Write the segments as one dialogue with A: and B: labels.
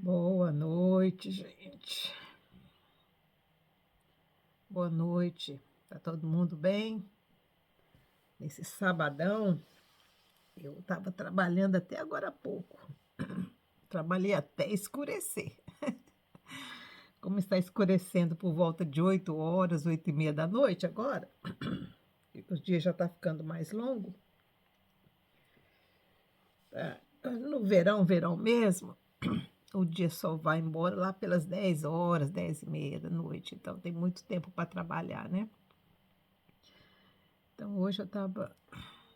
A: Boa noite, gente. Boa noite. Tá todo mundo bem? Nesse sabadão, eu estava trabalhando até agora há pouco. Trabalhei até escurecer. Como está escurecendo por volta de 8 horas, 8h30 da noite agora, e os dias já estão ficando mais longos. No verão, verão mesmo, o dia só vai embora lá pelas 10 horas, 10h30 da noite. Então tem muito tempo para trabalhar, né? Então hoje eu estava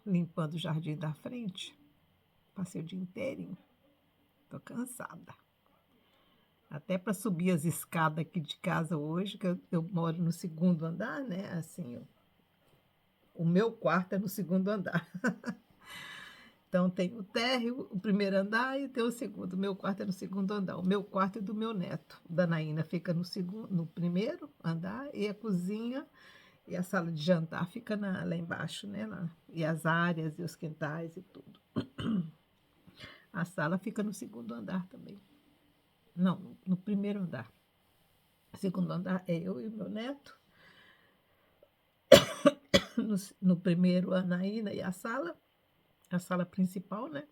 A: limpando o jardim da frente. Passei o dia inteirinho. Tô cansada. Até para subir as escadas aqui de casa hoje, que eu moro no segundo andar, né? Assim, o meu quarto é no segundo andar. Então tem o térreo, o primeiro andar e tem o segundo. O meu quarto é no segundo andar. O meu quarto é do meu neto. O da Naína fica no segundo, no primeiro andar e a cozinha e a sala de jantar fica lá embaixo, né? Lá. E as áreas e os quintais e tudo. A sala fica no segundo andar também. Não, no primeiro andar. O segundo andar é eu e o meu neto. No primeiro, a Naína e a sala principal, né?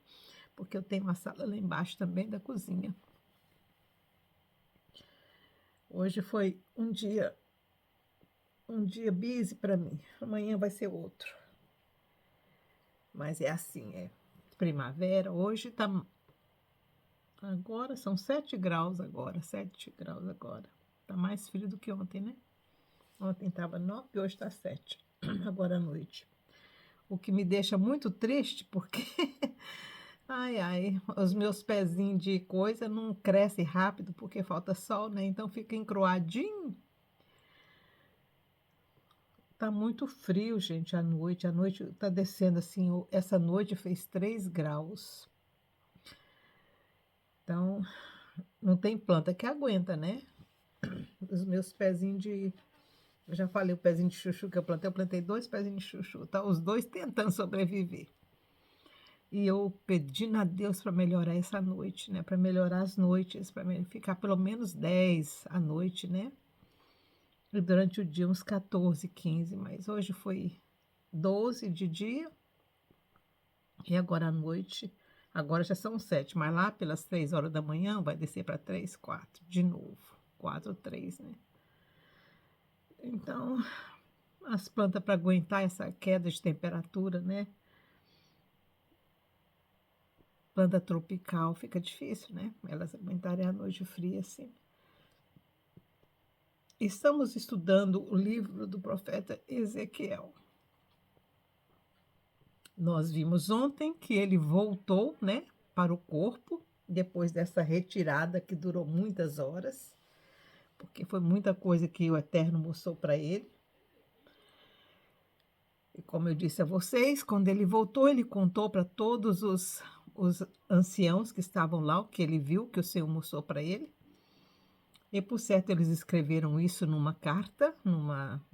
A: Porque eu tenho uma sala lá embaixo também da cozinha. Hoje foi um dia busy para mim. Amanhã vai ser outro. Mas é assim, é primavera. Hoje tá. Agora são 7 graus agora. 7 graus agora. Tá mais frio do que ontem, né? Ontem estava 9 e hoje está 7. Agora à noite. O que me deixa muito triste, porque ai, ai, os meus pezinhos de coisa não crescem rápido porque falta sol, né? Então fica encroadinho. Tá muito frio, gente, à noite. À noite tá descendo assim. Essa noite fez 3 graus. Então, não tem planta que aguenta, né? Os meus pezinhos de. Eu já falei o pezinho de chuchu que eu plantei 2 pezinhos de chuchu, tá? Os dois tentando sobreviver. E eu pedindo a Deus para melhorar essa noite, né? Para melhorar as noites, para ficar pelo menos 10 à noite, né? E durante o dia uns 14, 15, mas hoje foi 12 de dia e agora à noite, agora já são 7, mas lá pelas 3 horas da manhã vai descer para 3, 4, de novo. 4, 3, né? Então, as plantas para aguentar essa queda de temperatura, né? Planta tropical fica difícil, né? Elas aguentarem a noite fria assim. Estamos estudando o livro do profeta Ezequiel. Nós vimos ontem que ele voltou, né, para o corpo, depois dessa retirada que durou muitas horas, porque foi muita coisa que o Eterno mostrou para ele. E como eu disse a vocês, quando ele voltou, ele contou para todos os anciãos que estavam lá o que ele viu, que o Senhor mostrou para ele. E, por certo, eles escreveram isso numa carta,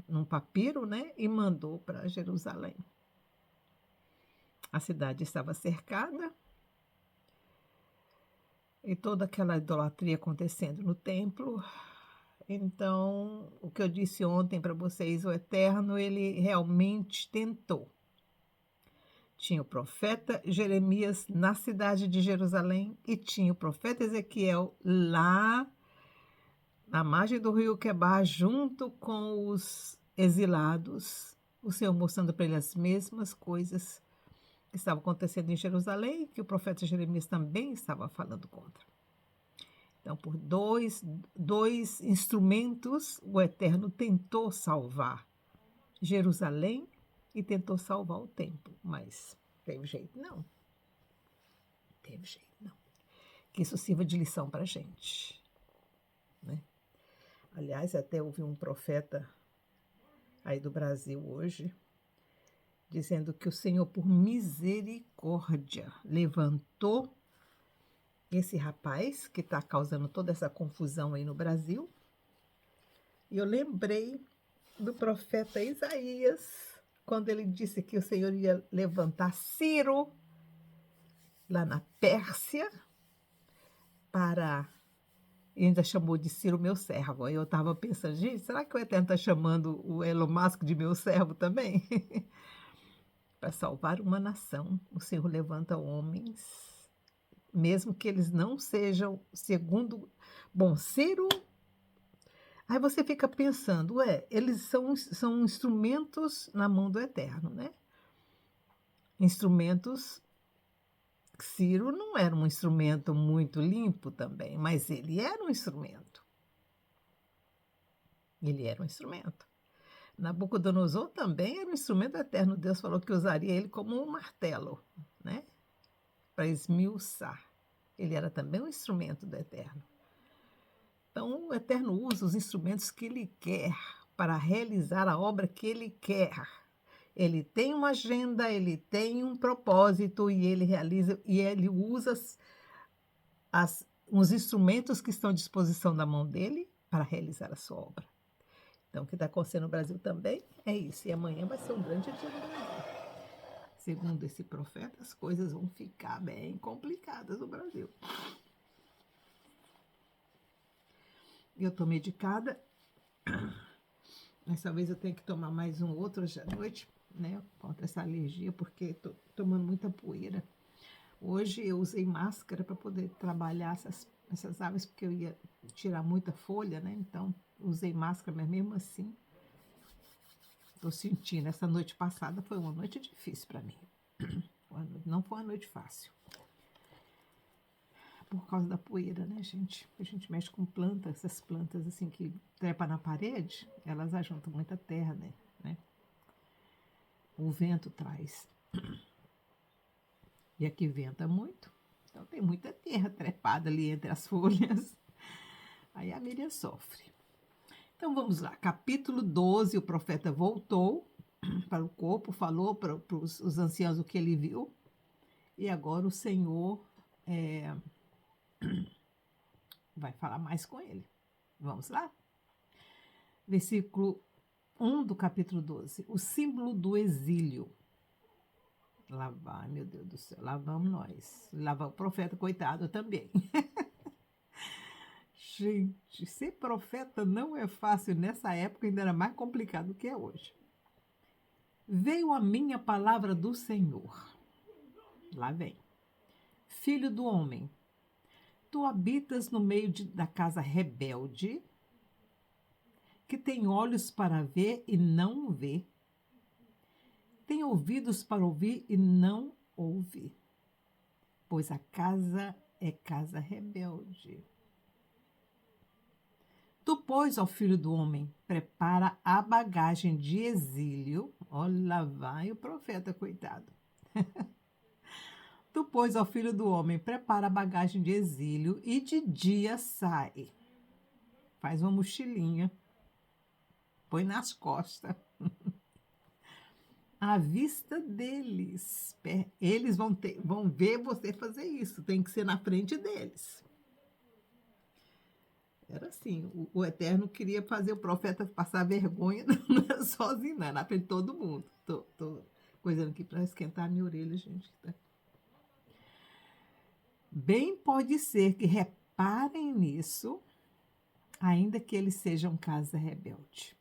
A: num papiro, né? E mandou para Jerusalém. A cidade estava cercada e toda aquela idolatria acontecendo no templo. Então, o que eu disse ontem para vocês, o Eterno, ele realmente tentou. Tinha o profeta Jeremias na cidade de Jerusalém e tinha o profeta Ezequiel lá na margem do rio Quebar, junto com os exilados, o Senhor mostrando para ele as mesmas coisas que estavam acontecendo em Jerusalém, que o profeta Jeremias também estava falando contra. Então, por dois instrumentos, o Eterno tentou salvar Jerusalém e tentou salvar o templo, mas teve jeito não. Teve jeito não. Que isso sirva de lição para a gente, né? Aliás, até ouvi um profeta aí do Brasil hoje, dizendo que o Senhor, por misericórdia, levantou esse rapaz que está causando toda essa confusão aí no Brasil. E eu lembrei do profeta Isaías, quando ele disse que o Senhor ia levantar Ciro, lá na Pérsia, para E ainda chamou de Ciro meu servo. Aí eu estava pensando: "Gente, será que o Eterno está chamando o Elon Musk de meu servo também?" Para salvar uma nação, o Senhor levanta homens, mesmo que eles não sejam segundo bom, Ciro aí você fica pensando: "Ué, eles são instrumentos na mão do Eterno, né". Instrumentos Ciro não era um instrumento muito limpo também, mas ele era um instrumento, ele era um instrumento. Nabucodonosor também era um instrumento eterno, Deus falou que usaria ele como um martelo, né, para esmiuçar. Ele era também um instrumento do Eterno. Então o Eterno usa os instrumentos que Ele quer para realizar a obra que Ele quer. Ele tem uma agenda, Ele tem um propósito e Ele realiza e Ele usa os instrumentos que estão à disposição da mão dEle para realizar a sua obra. Então o que está acontecendo no Brasil também é isso, e amanhã vai ser um grande dia no Brasil. Segundo esse profeta, as coisas vão ficar bem complicadas no Brasil. Eu estou medicada, dessa vez eu tenho que tomar mais um outro hoje à noite, né, contra essa alergia, porque estou tomando muita poeira. Hoje eu usei máscara para poder trabalhar essas aves, porque eu ia tirar muita folha, né, então usei máscara, mas mesmo assim estou sentindo. Essa noite passada foi uma noite difícil para mim. Não foi uma noite fácil. Por causa da poeira, né, gente? A gente mexe com plantas, essas plantas assim que trepa na parede, elas ajuntam muita terra, né? O vento traz. E aqui venta muito, então tem muita terra trepada ali entre as folhas. Aí a Miriam sofre. Então vamos lá, capítulo 12, o profeta voltou para o corpo, falou para os anciãos o que ele viu, e agora o Senhor vai falar mais com ele. Vamos lá? Versículo 1 do capítulo 12. O símbolo do exílio. Lá vai, meu Deus do céu, lá vamos nós. Lá vai o profeta, coitado também. Gente, ser profeta não é fácil nessa época, ainda era mais complicado do que é hoje. Veio a minha palavra do Senhor. Lá vem. Filho do homem, tu habitas no meio da casa rebelde, que tem olhos para ver e não vê, tem ouvidos para ouvir e não ouve, pois a casa é casa rebelde. Tu, pois, ó filho do homem, prepara a bagagem de exílio. Olha, lá vai o profeta, coitado. Tu, pois, ó filho do homem, prepara a bagagem de exílio e de dia sai. Faz uma mochilinha, põe nas costas. À vista deles. Eles vão ver você fazer isso, tem que ser na frente deles. Era assim, o Eterno queria fazer o profeta passar vergonha, não era sozinho, não, era na frente de todo mundo. Tô coisando aqui para esquentar a minha orelha, gente. Tá? Bem pode ser que reparem nisso, ainda que eles sejam casa rebelde.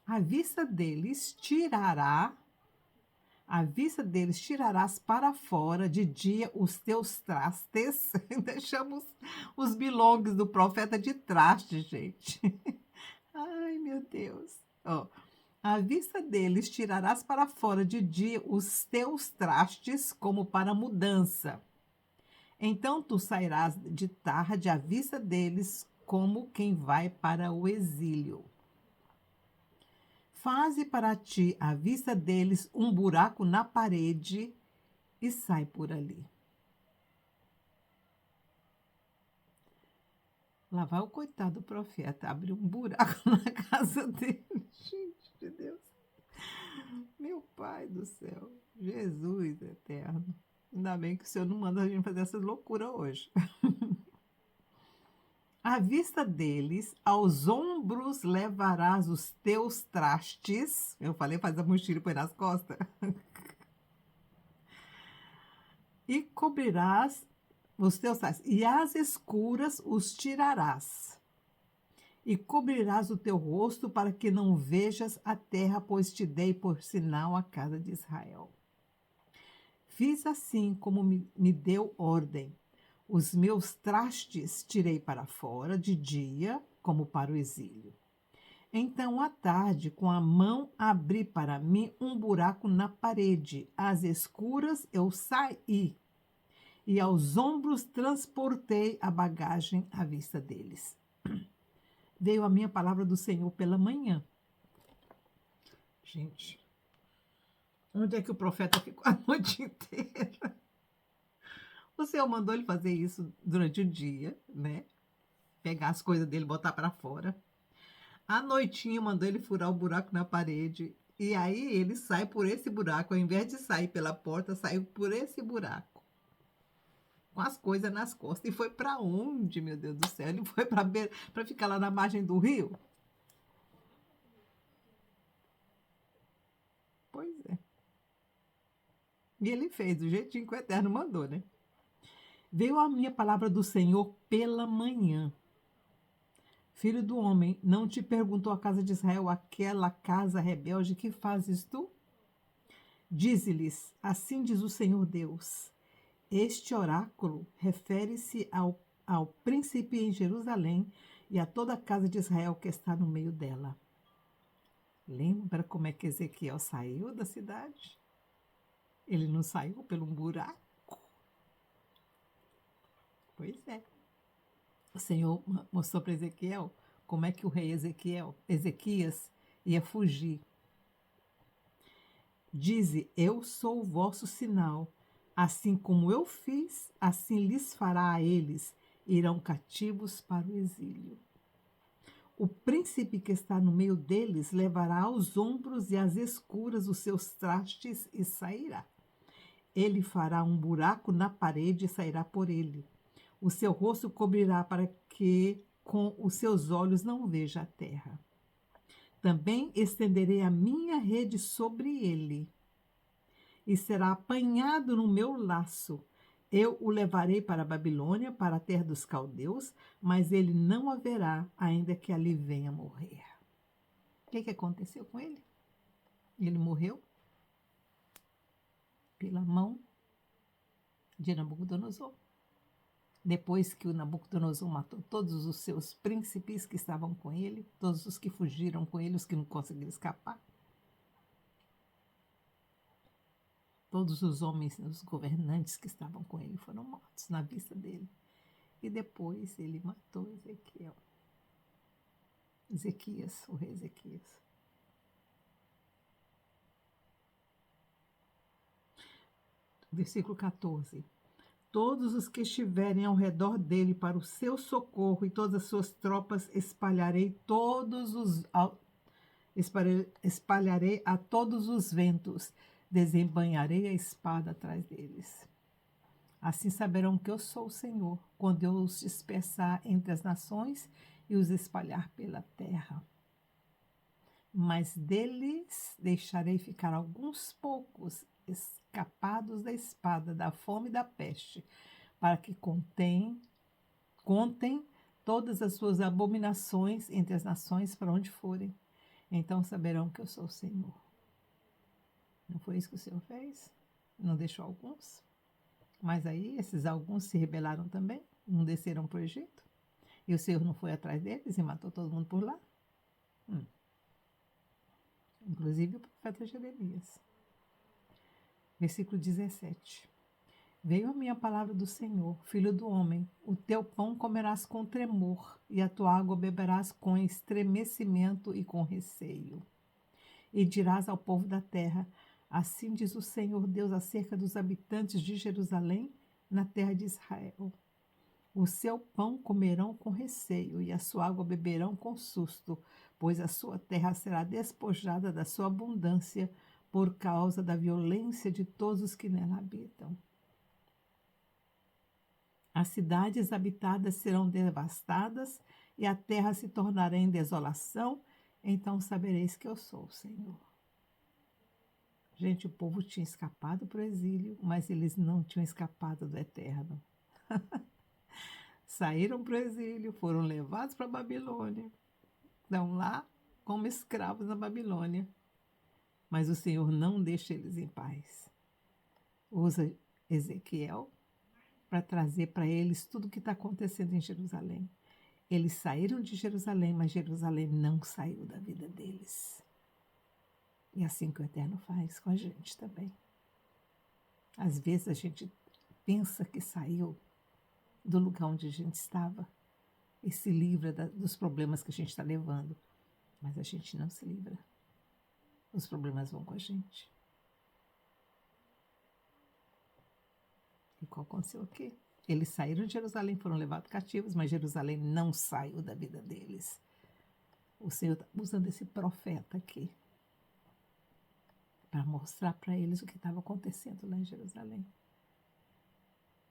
A: À vista deles tirarás para fora de dia os teus trastes. Deixamos os bilongues do profeta de traste, gente. Ai, meu Deus. Ó, à vista deles tirarás para fora de dia os teus trastes como para mudança. Então tu sairás de tarde à vista deles como quem vai para o exílio. Faze para ti, à vista deles, um buraco na parede e sai por ali. Lá vai o coitado do profeta, abre um buraco na casa dele. Gente de Deus. Meu Pai do céu. Jesus eterno. Ainda bem que o Senhor não manda a gente fazer essas loucuras hoje. À vista deles, aos ombros levarás os teus trastes. Eu falei, faz a mochila e põe nas costas. E cobrirás os teus sais, e às escuras os tirarás, e cobrirás o teu rosto para que não vejas a terra, pois te dei por sinal a casa de Israel. Fiz assim como me deu ordem. Os meus trastes tirei para fora de dia, como para o exílio. Então, à tarde, com a mão, abri para mim um buraco na parede. Às escuras eu saí, e aos ombros transportei a bagagem à vista deles. Veio a minha palavra do Senhor pela manhã. Gente, onde é que o profeta ficou a noite inteira? O Senhor mandou ele fazer isso durante o dia, né? Pegar as coisas dele, botar para fora. À noitinha mandou ele furar o buraco na parede. E aí ele sai por esse buraco, ao invés de sair pela porta, saiu por esse buraco, com as coisas nas costas. E foi para onde, meu Deus do céu? Ele foi para ficar lá na margem do rio? Pois é. E ele fez do jeitinho que o Eterno mandou, né? Veio a minha palavra do Senhor pela manhã. Filho do homem, não te perguntou a casa de Israel, aquela casa rebelde, que fazes tu? Dize-lhes, assim diz o Senhor Deus. Este oráculo refere-se ao príncipe em Jerusalém e a toda a casa de Israel que está no meio dela. Lembra como é que Ezequiel saiu da cidade? Ele não saiu pelo buraco? Pois é. O Senhor mostrou para Ezequiel como é que o rei Ezequias, ia fugir. Dize, eu sou o vosso sinal. Assim como eu fiz, assim lhes fará a eles. Irão cativos para o exílio. O príncipe que está no meio deles levará aos ombros e às escuras os seus trastes e sairá. Ele fará um buraco na parede e sairá por ele. O seu rosto cobrirá para que com os seus olhos não veja a terra. Também estenderei a minha rede sobre ele, e será apanhado no meu laço. Eu o levarei para a Babilônia, para a terra dos caldeus, mas ele não haverá, ainda que ali venha morrer. O que aconteceu com ele? Ele morreu pela mão de Nabucodonosor. Depois que o Nabucodonosor matou todos os seus príncipes que estavam com ele, todos os que fugiram com ele, os que não conseguiram escapar, todos os homens, os governantes que estavam com ele foram mortos na vista dele. E depois ele matou Ezequias, o rei Ezequias. Versículo 14. Todos os que estiverem ao redor dele para o seu socorro e todas as suas tropas espalharei a todos os ventos, desembainharei a espada atrás deles. Assim saberão que eu sou o Senhor, quando eu os dispersar entre as nações e os espalhar pela terra. Mas deles deixarei ficar alguns poucos escapados da espada, da fome e da peste, para que contem todas as suas abominações entre as nações para onde forem. Então saberão que eu sou o Senhor. Não foi isso que o Senhor fez? Não deixou alguns? Mas aí esses alguns se rebelaram também, não desceram para o Egito? E o Senhor não foi atrás deles e matou todo mundo por lá? Inclusive o profeta Jeremias. Versículo 17. Veio a minha palavra do Senhor, filho do homem, o teu pão comerás com tremor, e a tua água beberás com estremecimento e com receio. E dirás ao povo da terra, assim diz o Senhor Deus acerca dos habitantes de Jerusalém, na terra de Israel. O seu pão comerão com receio, e a sua água beberão com susto, pois a sua terra será despojada da sua abundância, por causa da violência de todos os que nela habitam. As cidades habitadas serão devastadas, e a terra se tornará em desolação, então sabereis que eu sou o Senhor. Gente, o povo tinha escapado para o exílio, mas eles não tinham escapado do Eterno. Saíram para o exílio, foram levados para a Babilônia, estão lá como escravos na Babilônia, mas o Senhor não deixa eles em paz. Usa Ezequiel para trazer para eles tudo o que está acontecendo em Jerusalém. Eles saíram de Jerusalém, mas Jerusalém não saiu da vida deles. E é assim que o Eterno faz com a gente também. Às vezes a gente pensa que saiu do lugar onde a gente estava e se livra dos problemas que a gente está levando, mas a gente não se livra. Os problemas vão com a gente. E qual aconteceu aqui? Eles saíram de Jerusalém, foram levados cativos, mas Jerusalém não saiu da vida deles. O Senhor está usando esse profeta aqui para mostrar para eles o que estava acontecendo lá em Jerusalém.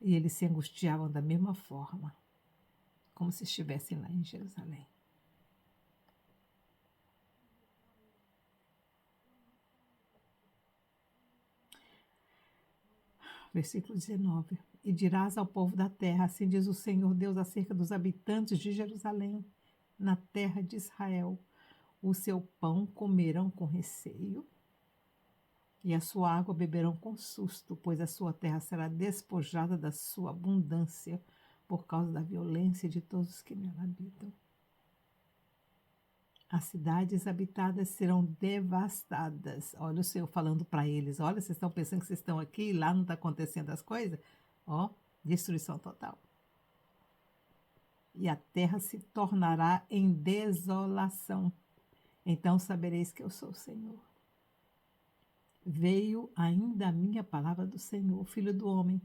A: E eles se angustiavam da mesma forma, como se estivessem lá em Jerusalém. Versículo 19. E dirás ao povo da terra, assim diz o Senhor Deus acerca dos habitantes de Jerusalém, na terra de Israel: o seu pão comerão com receio, e a sua água beberão com susto, pois a sua terra será despojada da sua abundância, por causa da violência de todos os que nela habitam. As cidades habitadas serão devastadas. Olha o Senhor falando para eles: olha, vocês estão pensando que vocês estão aqui e lá não está acontecendo as coisas? Ó, destruição total. E a terra se tornará em desolação. Então sabereis que eu sou o Senhor. Veio ainda a minha palavra do Senhor, filho do homem.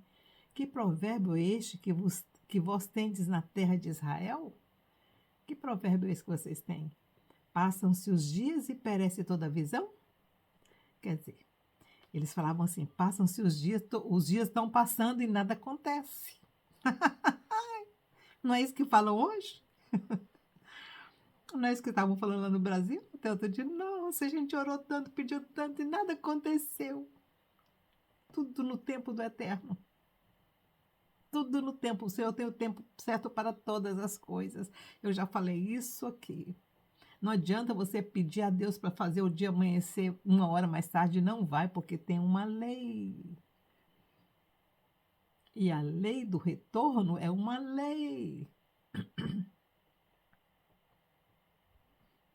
A: Que provérbio é este que vós tendes na terra de Israel? Que provérbio é esse que vocês têm? Passam-se os dias e perece toda a visão? Quer dizer, eles falavam assim: passam-se os dias estão passando e nada acontece. Não é isso que falam hoje? Não é isso que estavam falando lá no Brasil? Até outro dia, nossa, a gente orou tanto, pediu tanto e nada aconteceu. Tudo no tempo do Eterno. Tudo no tempo. O Senhor tem o tempo certo para todas as coisas. Eu já falei isso aqui. Não adianta você pedir a Deus para fazer o dia amanhecer 1 hora mais tarde, não vai, porque tem uma lei. E a lei do retorno é uma lei.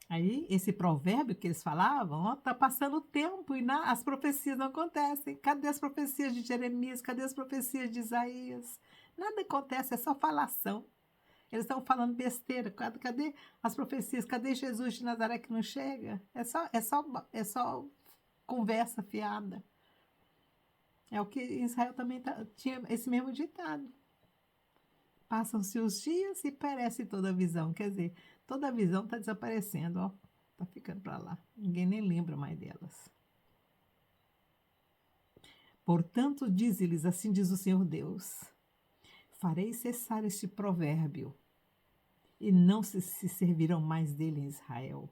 A: Aí, esse provérbio que eles falavam, ó, tá passando o tempo e as profecias não acontecem. Cadê as profecias de Jeremias? Cadê as profecias de Isaías? Nada acontece, é só falação. Eles estão falando besteira. Cadê as profecias? Cadê Jesus de Nazaré que não chega? É só conversa fiada. É o que Israel também tinha esse mesmo ditado. Passam-se os dias e perece toda a visão. Quer dizer, toda a visão está desaparecendo, ó. Está ficando para lá. Ninguém nem lembra mais delas. Portanto, dize-lhes, assim diz o Senhor Deus: farei cessar este provérbio, e não se servirão mais dele em Israel.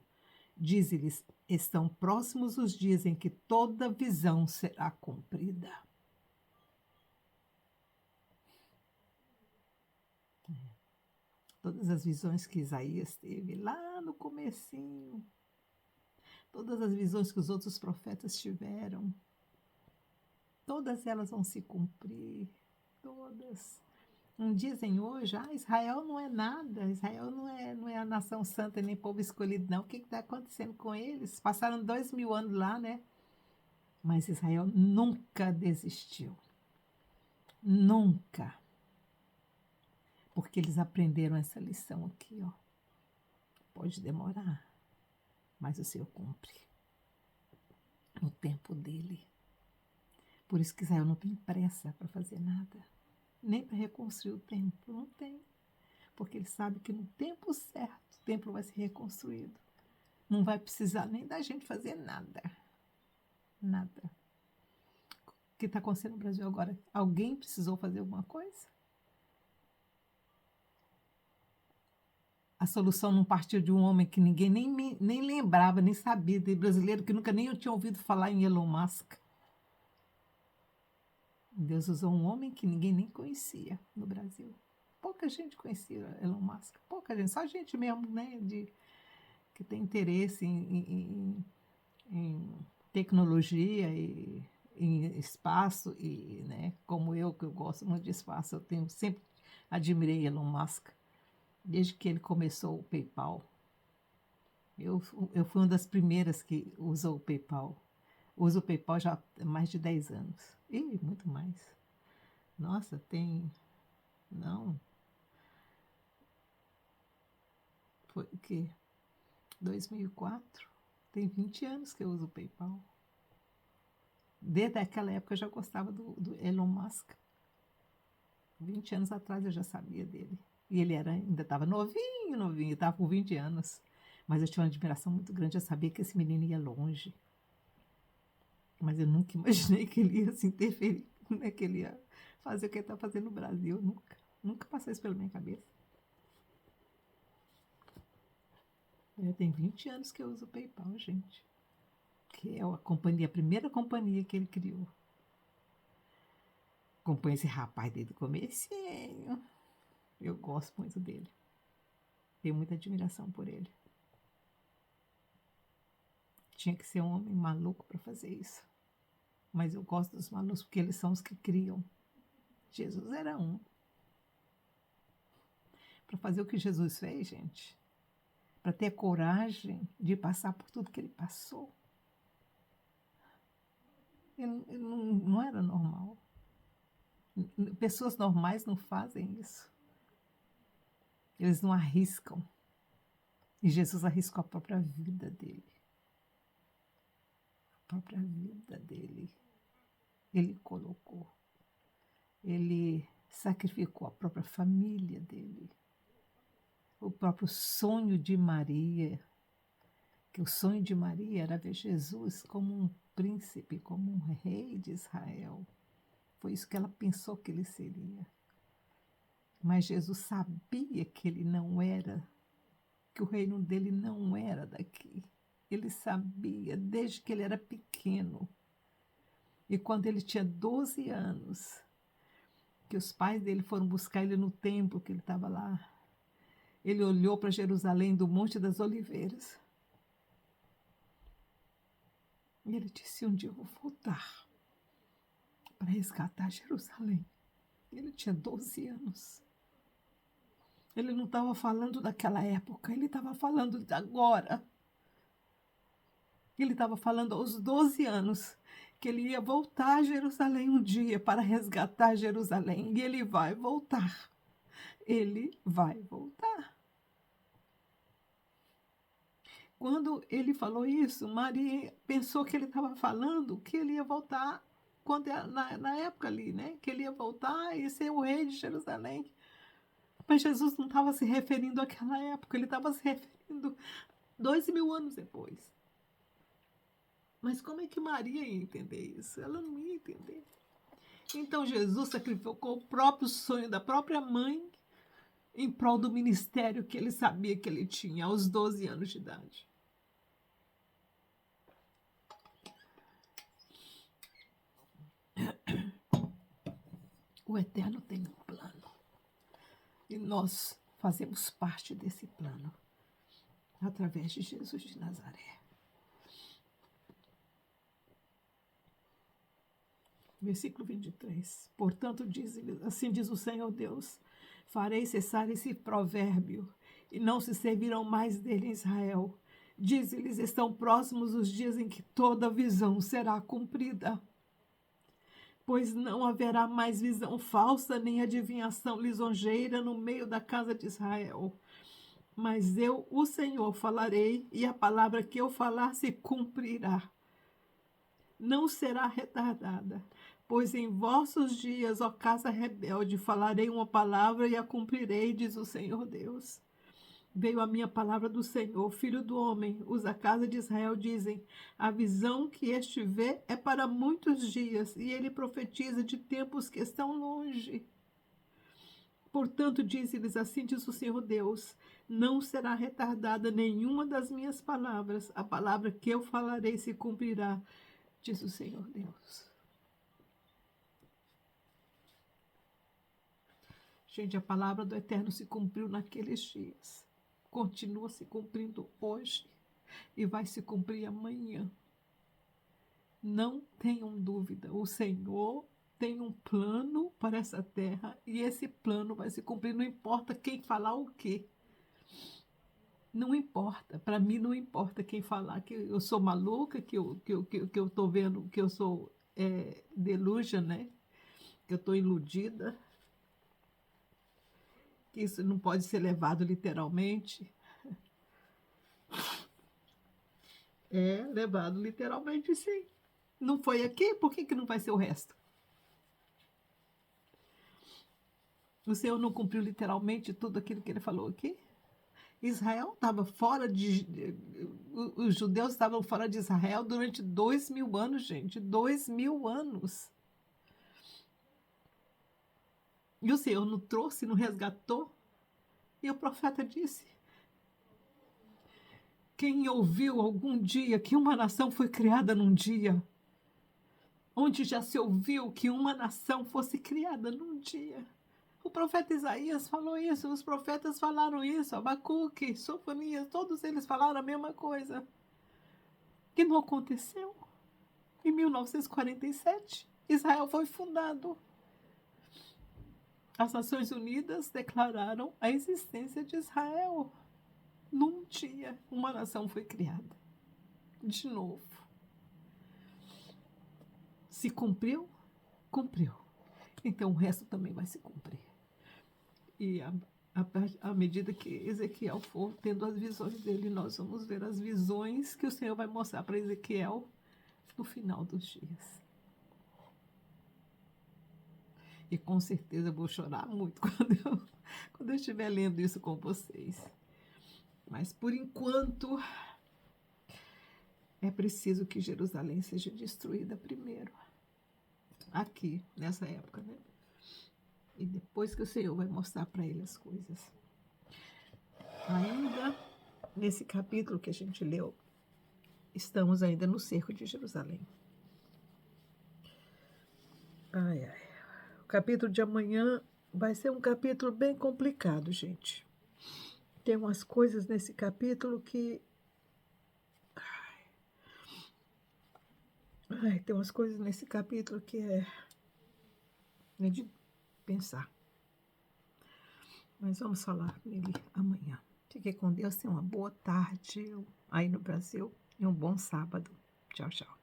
A: Dize-lhes: estão próximos os dias em que toda visão será cumprida. Todas as visões que Isaías teve lá no comecinho, todas as visões que os outros profetas tiveram, todas elas vão se cumprir, todas. Dizem hoje, Israel não é nada, Israel não é a nação santa nem povo escolhido, não. O que está acontecendo com eles? Passaram 2000 anos lá, né? Mas Israel nunca desistiu. Nunca. Porque eles aprenderam essa lição aqui, ó. Pode demorar, mas o Senhor cumpre no tempo dele. Por isso que Israel não tem pressa para fazer nada, nem para reconstruir o templo, não tem. Porque ele sabe que no tempo certo o templo vai ser reconstruído. Não vai precisar nem da gente fazer nada. Nada. O que está acontecendo no Brasil agora? Alguém precisou fazer alguma coisa? A solução não partiu de um homem que ninguém nem lembrava, nem sabia, de brasileiro que nunca nem tinha ouvido falar em Elon Musk. Deus usou um homem que ninguém nem conhecia no Brasil. Pouca gente conhecia Elon Musk, pouca gente, só gente mesmo, né, que tem interesse em tecnologia e em espaço, e, né, como eu, que eu gosto muito de espaço, eu tenho sempre admirei Elon Musk, desde que ele começou o PayPal. Eu fui uma das primeiras que usou o PayPal. Uso o PayPal já há mais de 10 anos. E muito mais. Nossa, tem. Não, foi o quê? 2004. Tem 20 anos que eu uso o PayPal. Desde aquela época eu já gostava do Elon Musk. 20 anos atrás eu já sabia dele. E ele ainda estava novinho, novinho, estava com 20 anos. Mas eu tinha uma admiração muito grande, eu sabia que esse menino ia longe. Mas eu nunca imaginei que ele ia se interferir, né? Que ele ia fazer o que ele está fazendo no Brasil. Nunca. Nunca passou isso pela minha cabeça. Tem 20 anos que eu uso o PayPal, gente. Que é a primeira companhia que ele criou. Acompanho esse rapaz desde o comecinho. Eu gosto muito dele. Tenho muita admiração por ele. Tinha que ser um homem maluco para fazer isso. Mas eu gosto dos malucos porque eles são os que criam. Jesus era um. Para fazer o que Jesus fez, gente, para ter coragem de passar por tudo que ele passou, ele não era normal. Pessoas normais não fazem isso. Eles não arriscam. E Jesus arriscou a própria vida dele. A própria vida dele. Ele colocou. Ele sacrificou a própria família dele. O próprio sonho de Maria, que o sonho de Maria era ver Jesus como um príncipe, como um rei de Israel. Foi isso que ela pensou que ele seria. Mas Jesus sabia que ele não era, que o reino dele não era daqui. Ele sabia desde que ele era pequeno. E quando ele tinha 12 anos, que os pais dele foram buscar ele no templo, que ele estava lá, ele olhou para Jerusalém do Monte das Oliveiras. E ele disse: um dia eu vou voltar para resgatar Jerusalém. Ele tinha 12 anos. Ele não estava falando daquela época, ele estava falando de agora. Ele estava falando aos 12 anos que ele ia voltar a Jerusalém um dia para resgatar Jerusalém. E ele vai voltar. Ele vai voltar. Quando ele falou isso, Maria pensou que ele estava falando que ele ia voltar na época ali, né? Que ele ia voltar e ser o rei de Jerusalém. Mas Jesus não estava se referindo àquela época, ele estava se referindo 2000 anos depois. Mas como é que Maria ia entender isso? Ela não ia entender. Então Jesus sacrificou o próprio sonho da própria mãe em prol do ministério que ele sabia que ele tinha aos 12 anos de idade. O Eterno tem um plano. E nós fazemos parte desse plano através de Jesus de Nazaré. Versículo 23. Portanto, assim diz o Senhor Deus: farei cessar esse provérbio, e não se servirão mais dele em Israel. Diz-lhes: estão próximos os dias em que toda visão será cumprida. Pois não haverá mais visão falsa, nem adivinhação lisonjeira no meio da casa de Israel. Mas eu, o Senhor, falarei, e a palavra que eu falar se cumprirá. Não será retardada. Pois em vossos dias, ó casa rebelde, falarei uma palavra e a cumprirei, diz o Senhor Deus. Veio a minha palavra do Senhor, filho do homem. Os da casa de Israel dizem: a visão que este vê é para muitos dias, e ele profetiza de tempos que estão longe. Portanto, diz-lhes: assim diz o Senhor Deus: não será retardada nenhuma das minhas palavras. A palavra que eu falarei se cumprirá, diz o Senhor Deus. Gente, a palavra do Eterno se cumpriu naqueles dias. Continua se cumprindo hoje e vai se cumprir amanhã. Não tenham dúvida, o Senhor tem um plano para essa terra e esse plano vai se cumprir, não importa quem falar o quê. Não importa, para mim não importa quem falar que eu sou maluca, que eu tô vendo que eu sou delusion, né? Que eu estou iludida, que isso não pode ser levado literalmente. É levado literalmente, sim. Não foi aqui, por que não vai ser o resto? O Senhor não cumpriu literalmente tudo aquilo que ele falou aqui? Israel estava fora de. Os judeus estavam fora de Israel durante 2000 anos, gente. 2000 anos. E o Senhor não trouxe, não resgatou. E o profeta disse: quem ouviu algum dia que uma nação foi criada num dia? Onde já se ouviu que uma nação fosse criada num dia? O profeta Isaías falou isso, os profetas falaram isso, Abacuque, Sofonias, todos eles falaram a mesma coisa. Que não aconteceu. Em 1947, Israel foi fundado. As Nações Unidas declararam a existência de Israel. Num dia, uma nação foi criada. De novo. Se cumpriu? Cumpriu. Então o resto também vai se cumprir. E à medida que Ezequiel for tendo as visões dele, nós vamos ver as visões que o Senhor vai mostrar para Ezequiel no final dos dias. E com certeza eu vou chorar muito quando eu estiver lendo isso com vocês. Mas por enquanto é preciso que Jerusalém seja destruída primeiro. Aqui, nessa época, né? E depois que o Senhor vai mostrar para ele as coisas. Ainda nesse capítulo que a gente leu, estamos ainda no cerco de Jerusalém. Ai, ai. O capítulo de amanhã vai ser um capítulo bem complicado, gente. Tem umas coisas nesse capítulo que... Ai, tem umas coisas nesse capítulo que é de pensar. Mas vamos falar nele amanhã. Fique com Deus, tenha uma boa tarde aí no Brasil e um bom sábado. Tchau, tchau.